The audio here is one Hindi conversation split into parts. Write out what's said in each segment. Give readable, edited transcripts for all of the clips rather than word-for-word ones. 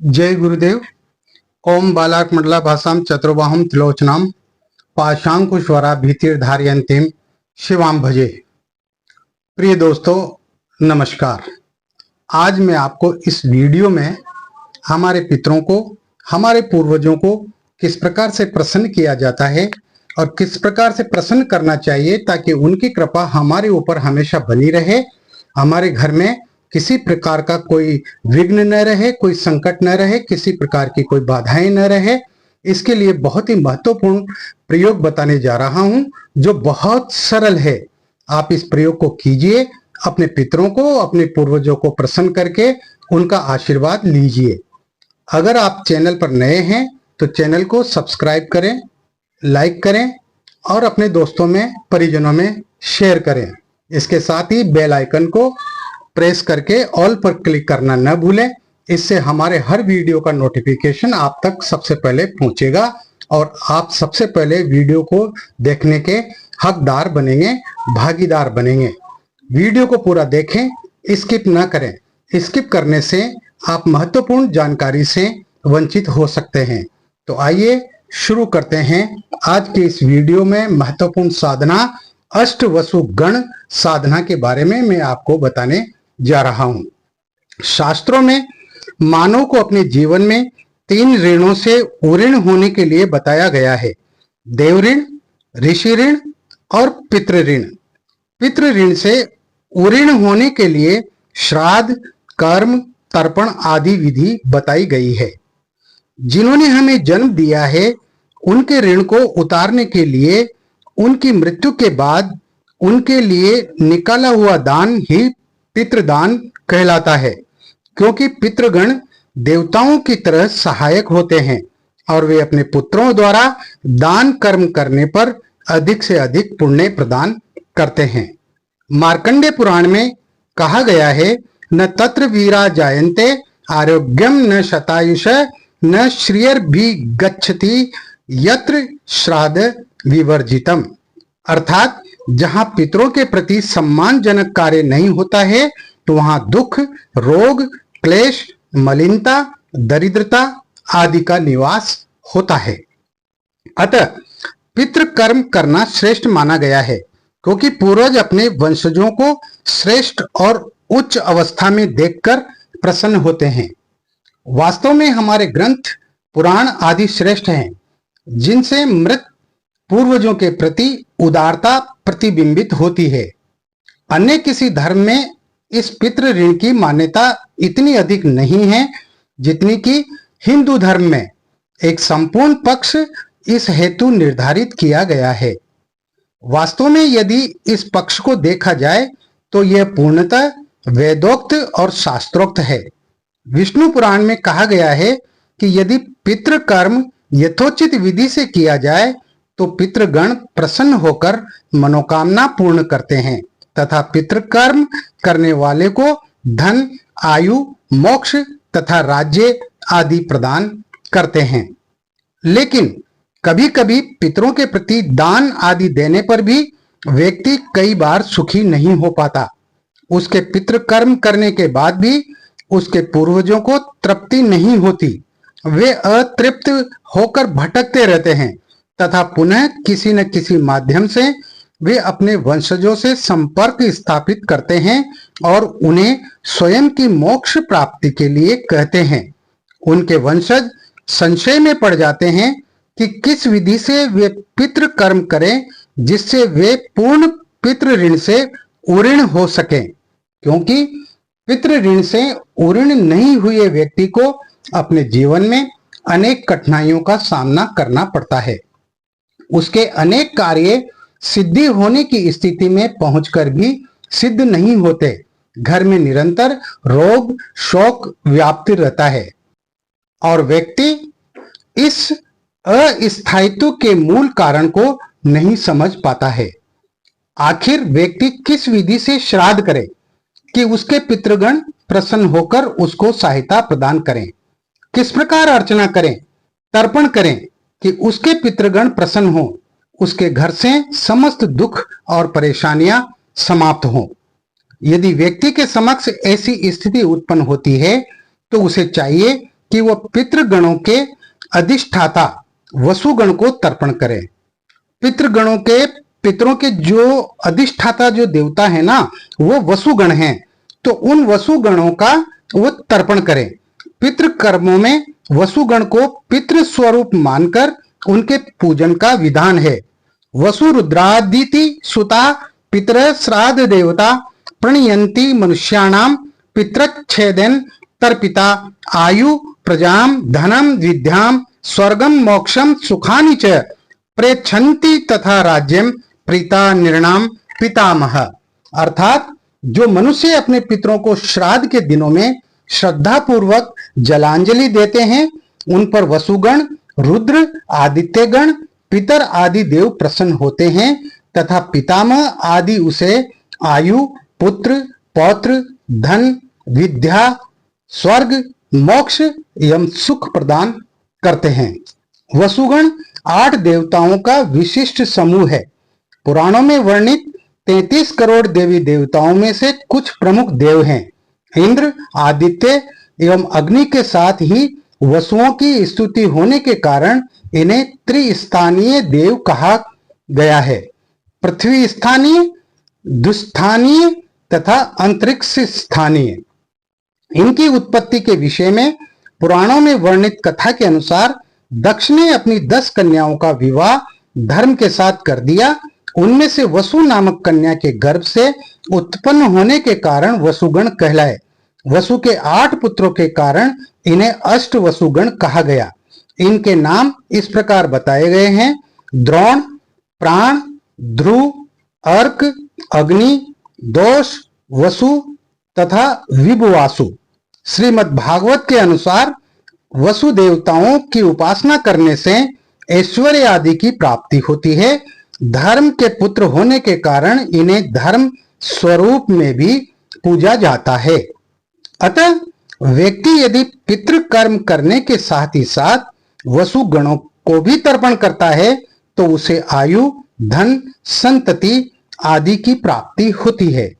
जय गुरुदेव। ओम बालाक मंडला भाषाम चतुर्बाहुम त्रिलोचनाम पाशांकुश्वरा भीतिर्धारयन्तीम शिवाम भजे। प्रिय दोस्तों, नमस्कार। आज मैं आपको इस वीडियो में हमारे पितरों को, हमारे पूर्वजों को किस प्रकार से प्रसन्न किया जाता है और किस प्रकार से प्रसन्न करना चाहिए ताकि उनकी कृपा हमारे ऊपर हमेशा बनी रहे, हमारे घर में किसी प्रकार का कोई विघ्न न रहे, कोई संकट न रहे, किसी प्रकार की कोई बाधाएं न रहे। इसके लिए बहुत ही महत्वपूर्ण प्रयोग बताने जा रहा हूं जो बहुत सरल है। आप इस प्रयोग को कीजिए, अपने पितरों को, अपने पूर्वजों को प्रसन्न करके उनका आशीर्वाद लीजिए। अगर आप चैनल पर नए हैं तो चैनल को सब्सक्राइब करें, लाइक करें और अपने दोस्तों में, परिजनों में शेयर करें। इसके साथ ही बेल आइकन को प्रेस करके ऑल पर क्लिक करना न भूलें। इससे हमारे हर वीडियो का नोटिफिकेशन आप तक सबसे पहले पहुंचेगा और आप सबसे पहले वीडियो को देखने के हकदार बनेंगे, भागीदार बनेंगे। वीडियो को पूरा देखें, स्किप न करें। स्किप करने से आप महत्वपूर्ण जानकारी से वंचित हो सकते हैं। तो आइए शुरू करते हैं। आज के इस वीडियो में महत्वपूर्ण साधना अष्टवसु गण साधना के बारे में मैं आपको बताने जा रहा हूं। शास्त्रों में मानव को अपने जीवन में 3 ऋणों से उऋण होने के लिए बताया गया है: देव ऋण, ऋषि ऋण और पितृ ऋण। पितृ ऋण से उऋण होने के लिए श्राद्ध, कर्म, तर्पण आदि विधि बताई गई है। जिन्होंने हमें जन्म दिया है उनके ऋण को उतारने के लिए उनकी मृत्यु के बाद उनके लिए निकाला हुआ दान ही पितृदान कहलाता है, क्योंकि पितृगण देवताओं की तरह सहायक होते हैं और वे अपने पुत्रों द्वारा दान कर्म करने पर अधिक से अधिक पुण्य प्रदान करते हैं। मार्कंडेय पुराण में कहा गया है, न तत्र वीरा जायन्ते आरोग्यम न शतायुष न श्रियर भी गच्छति यत्र श्राद्ध विवर्जितम। अर्थात जहां पितरों के प्रति सम्मानजनक कार्य नहीं होता है तो वहां दुख, रोग, क्लेश, मलिनता, दरिद्रता आदि का निवास होता है। अतः पितृ कर्म करना श्रेष्ठ माना गया है, क्योंकि पूर्वज अपने वंशजों को श्रेष्ठ और उच्च अवस्था में देखकर प्रसन्न होते हैं। वास्तव में हमारे ग्रंथ, पुराण आदि श्रेष्ठ हैं, जिनसे मृत पूर्वजों के प्रति उदारता प्रतिबिंबित होती है। अन्य किसी धर्म में इस पितृ ऋण की मान्यता इतनी अधिक नहीं है जितनी कि हिंदू धर्म में एक संपूर्ण पक्ष इस हेतु निर्धारित किया गया है। वास्तव में यदि इस पक्ष को देखा जाए तो यह पूर्णतः वेदोक्त और शास्त्रोक्त है। विष्णु पुराण में कहा गया है कि यदि पितृ कर्म यथोचित विधि से किया जाए तो पितृगण प्रसन्न होकर मनोकामना पूर्ण करते हैं तथा पितृकर्म करने वाले को धन, आयु, मोक्ष तथा राज्य आदि प्रदान करते हैं। लेकिन कभी कभी पितरों के प्रति दान आदि देने पर भी व्यक्ति कई बार सुखी नहीं हो पाता। उसके पितृकर्म करने के बाद भी उसके पूर्वजों को तृप्ति नहीं होती। वे अतृप्त होकर भटकते रहते हैं तथा पुनः किसी न किसी माध्यम से वे अपने वंशजों से संपर्क स्थापित करते हैं और उन्हें स्वयं की मोक्ष प्राप्ति के लिए कहते हैं। उनके वंशज संशय में पड़ जाते हैं कि किस विधि से वे पितृ कर्म करें जिससे वे पूर्ण पितृ ऋण से उऋण हो सकें, क्योंकि पितृ ऋण से उऋण नहीं हुए व्यक्ति को अपने जीवन में अनेक कठिनाइयों का सामना करना पड़ता है। उसके अनेक कार्य सिद्धि होने की स्थिति में पहुंचकर भी सिद्ध नहीं होते। घर में निरंतर रोग शोक व्याप्त रहता है और व्यक्ति इस अस्थायित्व के मूल कारण को नहीं समझ पाता है। आखिर व्यक्ति किस विधि से श्राद्ध करे कि उसके पितृगण प्रसन्न होकर उसको सहायता प्रदान करें, किस प्रकार अर्चना करें, तर्पण करें कि उसके पितृगण प्रसन्न हों, उसके घर से समस्त दुख और परेशानियां समाप्त हों। यदि व्यक्ति के समक्ष ऐसी स्थिति उत्पन्न होती है तो उसे चाहिए कि वह पितृगणों के अधिष्ठाता वसुगण को तर्पण करे। पितृगणों के पितरों के जो अधिष्ठाता जो देवता है ना, वो वसुगण हैं, तो उन वसुगणों का वो तर्पण करे। पितृ कर्मों में वसुगण को पितृ स्वरूप मानकर उनके पूजन का विधान है। वसु रुद्रादिति सुता पितर श्राद्ध देवता प्रणयंती मनुष्याणाम पितृच्छेदन तर्पिता आयु प्रजाम धनम विद्याम स्वर्गम मोक्षम सुखानि च प्रेक्षन्ति तथा राज्यम प्रीता निर्णाम पितामह। अर्थात जो मनुष्य अपने पितरों को श्राद्ध के दिनों में श्रद्धा पूर्वक जलांजलि देते हैं, उन पर वसुगण, रुद्र, आदित्यगण, पितर आदि देव प्रसन्न होते हैं तथा पितामह आदि उसे आयु, पुत्र, पौत्र, धन, विद्या, स्वर्ग, मोक्ष एवं सुख प्रदान करते हैं। वसुगण 8 देवताओं का विशिष्ट समूह है। पुराणों में वर्णित 33 करोड़ देवी देवताओं में से कुछ प्रमुख देव हैं। इंद्र, आदित्य एवं अग्नि के साथ ही वसुओं की स्तुति होने के कारण इन्हें त्रिस्थानीय देव कहा गया है। पृथ्वी स्थानीय, दुस्थानीय तथा अंतरिक्ष स्थानीय। इनकी उत्पत्ति के विषय में पुराणों में वर्णित कथा के अनुसार दक्ष ने अपनी 10 कन्याओं का विवाह धर्म के साथ कर दिया। उनमें से वसु नामक कन्या के गर्भ से उत्पन्न होने के कारण वसुगण कहलाए। वसु के 8 पुत्रों के कारण इन्हें अष्ट वसुगण कहा गया। इनके नाम इस प्रकार बताए गए हैं: द्रोण, प्राण, ध्रुव, अर्क, अग्नि, दोष, वसु तथा विभुवासु। श्रीमद् भागवत के अनुसार वसु देवताओं की उपासना करने से ऐश्वर्य आदि की प्राप्ति होती है। धर्म के पुत्र होने के कारण इन्हें धर्म स्वरूप में भी पूजा जाता है। अतः व्यक्ति यदि पितृ कर्म करने के साथ ही साथ वसु गणों को भी तर्पण करता है तो उसे आयु, धन, संतति आदि की प्राप्ति होती है।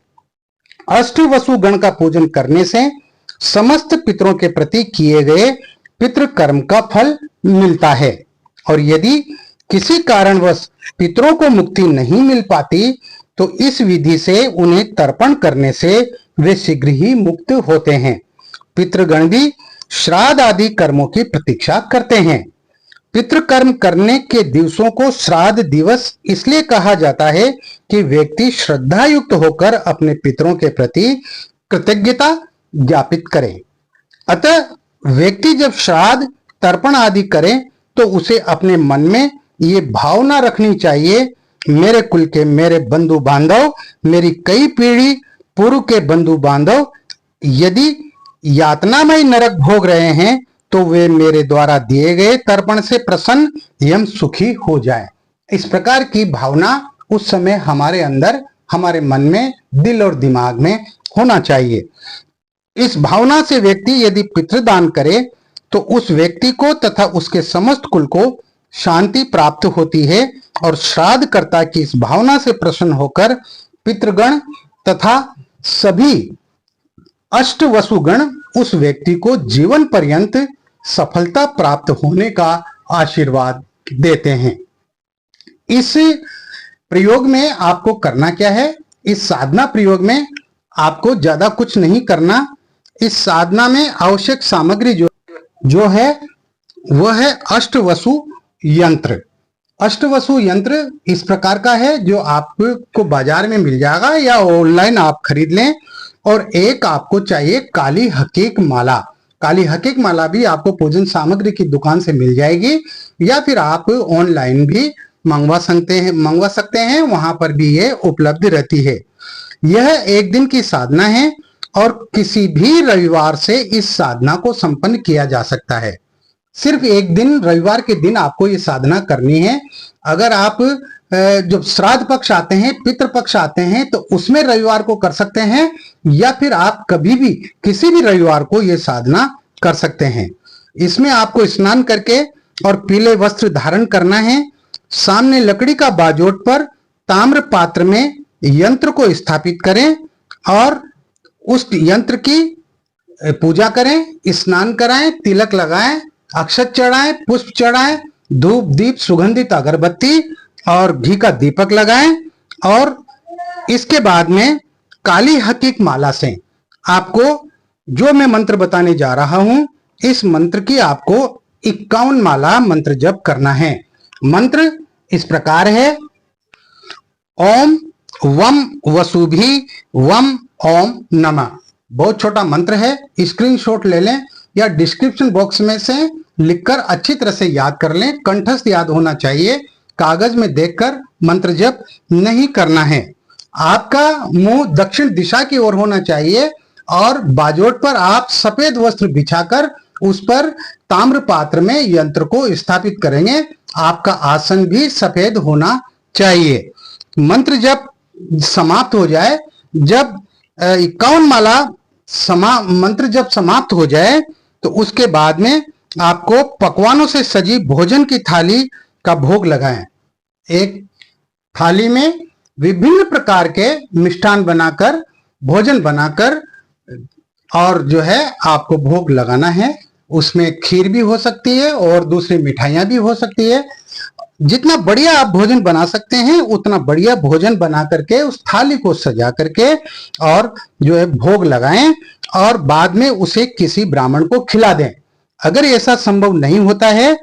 अष्ट वसु गण का पूजन करने से समस्त पितरों के प्रति किए गए पितृ कर्म का फल मिलता है, और यदि किसी कारणवश पितरों को मुक्ति नहीं मिल पाती तो इस विधि से उन्हें तर्पण करने से वे शीघ्र ही मुक्त होते हैं। पितृगण भी श्राद्ध आदि कर्मों की प्रतीक्षा करते हैं। पितृकर्म करने के दिवसों को श्राद्ध दिवस इसलिए कहा जाता है कि व्यक्ति श्रद्धा युक्त होकर अपने पितरों के प्रति कृतज्ञता ज्ञापित करे। अतः व्यक्ति जब श्राद्ध, तर्पण आदि करे तो उसे अपने मन में ये भावना रखनी चाहिए: मेरे कुल के मेरे बंधु बांधव, मेरी कई पीढ़ी पूर्व के बंधु बांधव यदि यातनामय नरक भोग रहे हैं तो वे मेरे द्वारा दिए गए तर्पण से प्रसन्न एवं सुखी हो जाए। इस प्रकार की भावना उस समय हमारे अंदर, हमारे मन में, दिल और दिमाग में होना चाहिए। इस भावना से व्यक्ति यदि पितृदान करे तो उस व्यक्ति को तथा उसके समस्त कुल को शांति प्राप्त होती है, और श्राद्ध कर्ता की इस भावना से प्रसन्न होकर पितृगण तथा सभी अष्ट वसुगण उस व्यक्ति को जीवन पर्यंत सफलता प्राप्त होने का आशीर्वाद देते हैं। इस प्रयोग में आपको करना क्या है? इस साधना प्रयोग में आपको ज्यादा कुछ नहीं करना। इस साधना में आवश्यक सामग्री जो है वह है अष्टवसु यंत्र। अष्टवसु यंत्र इस प्रकार का है जो आपको बाजार में मिल जाएगा या ऑनलाइन आप खरीद लें। और एक आपको चाहिए काली हकीक माला। काली हकीक माला भी आपको पूजन सामग्री की दुकान से मिल जाएगी, या फिर आप ऑनलाइन भी मंगवा सकते हैं, वहां पर भी ये उपलब्ध रहती है। यह एक दिन की साधना है और किसी भी रविवार से इस साधना को संपन्न किया जा सकता है। सिर्फ एक दिन, रविवार के दिन आपको ये साधना करनी है। अगर आप जब श्राद्ध पक्ष आते हैं, पितृ पक्ष आते हैं, तो उसमें रविवार को कर सकते हैं, या फिर आप कभी भी किसी भी रविवार को ये साधना कर सकते हैं। इसमें आपको स्नान करके और पीले वस्त्र धारण करना है। सामने लकड़ी का बाजोट पर ताम्र पात्र में यंत्र को स्थापित करें और उस यंत्र की पूजा करें, स्नान कराएं, तिलक लगाएं, अक्षत चढ़ाएं, पुष्प चढ़ाएं, धूप दीप सुगंधित अगरबत्ती और घी का दीपक लगाएं और इसके बाद में काली हकीक माला से आपको जो मैं मंत्र बताने जा रहा हूं, इस मंत्र की आपको 51 माला मंत्र जप करना है। मंत्र इस प्रकार है, ओम वम वसुभी वम ओम नमः। बहुत छोटा मंत्र है, स्क्रीनशॉट ले लें या डिस्क्रिप्शन बॉक्स में से लिखकर अच्छी तरह से याद कर लें। कंठस्थ याद होना चाहिए, कागज में देखकर मंत्र जप नहीं करना है। आपका मुंह दक्षिण दिशा की ओर होना चाहिए और बाजोट पर आप सफेद वस्त्र बिछाकर उस पर ताम्र पात्र में यंत्र को स्थापित करेंगे। आपका आसन भी सफेद होना चाहिए। मंत्र जब समाप्त हो जाए, जब 51 माला मंत्र जब समाप्त हो जाए तो उसके बाद में आपको पकवानों से सजी भोजन की थाली का भोग लगाएं। एक थाली में विभिन्न प्रकार के मिष्ठान बनाकर, भोजन बनाकर और जो है आपको भोग लगाना है। उसमें खीर भी हो सकती है और दूसरी मिठाइयां भी हो सकती है। जितना बढ़िया आप भोजन बना सकते हैं उतना बढ़िया भोजन बना करके उस थाली को सजा करके और जो है भोग लगाएं और बाद में उसे किसी ब्राह्मण को खिला दें। अगर ऐसा संभव नहीं होता है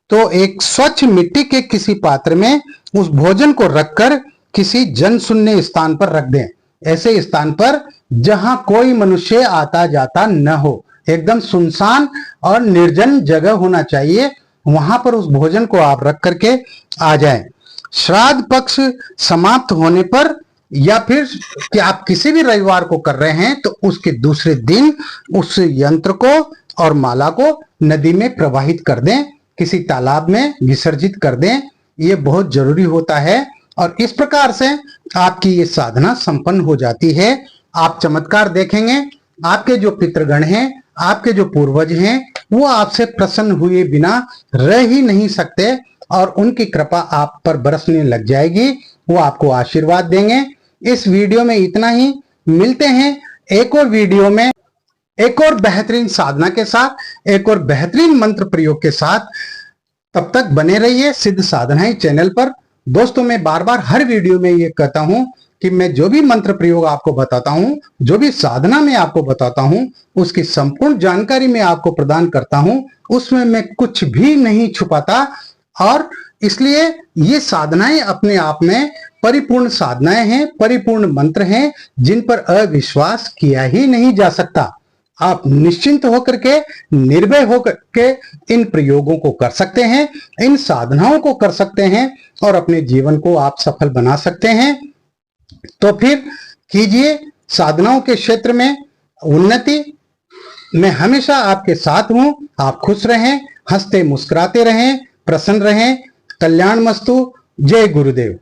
तो एक स्वच्छ मिट्टी के किसी पात्र में उस भोजन को रखकर किसी जनशून्य स्थान पर रख दें। ऐसे स्थान पर जहां कोई मनुष्य आता जाता न हो, एकदम सुनसान और निर्जन जगह होना चाहिए। वहां पर उस भोजन को आप रख करके आ जाएं। श्राद्ध पक्ष समाप्त होने पर या फिर कि आप किसी भी रविवार को कर रहे हैं तो उसके दूसरे दिन उस यंत्र को और माला को नदी में प्रवाहित कर दें, किसी तालाब में विसर्जित कर दें। ये बहुत जरूरी होता है और इस प्रकार से आपकी ये साधना संपन्न हो जाती है। आप चमत्कार देखेंगे। आपके जो पितृगण हैं, आपके जो पूर्वज हैं, वो आपसे प्रसन्न हुए बिना रह ही नहीं सकते और उनकी कृपा आप पर बरसने लग जाएगी। वो आपको आशीर्वाद देंगे। इस वीडियो में इतना ही। मिलते हैं एक और वीडियो में एक और बेहतरीन साधना के साथ, एक और बेहतरीन मंत्र प्रयोग के साथ। तब तक बने रहिए सिद्ध साधनाएं चैनल पर। दोस्तों, मैं बार बार हर वीडियो में ये कहता हूं कि मैं जो भी मंत्र प्रयोग आपको बताता हूं, जो भी साधना मैं आपको बताता हूं, उसकी संपूर्ण जानकारी मैं आपको प्रदान करता हूं। उसमें मैं कुछ भी नहीं छुपाता और इसलिए ये साधनाएं अपने आप में परिपूर्ण साधनाएं हैं, परिपूर्ण मंत्र हैं, जिन पर अविश्वास किया ही नहीं जा सकता। आप निश्चिंत होकर के, निर्भय होकर के इन प्रयोगों को कर सकते हैं, इन साधनाओं को कर सकते हैं और अपने जीवन को आप सफल बना सकते हैं। तो फिर कीजिए साधनाओं के क्षेत्र में उन्नति। मैं हमेशा आपके साथ हूं। आप खुश रहें, हंसते मुस्कुराते रहें, प्रसन्न रहें। कल्याण मस्तु। जय गुरुदेव।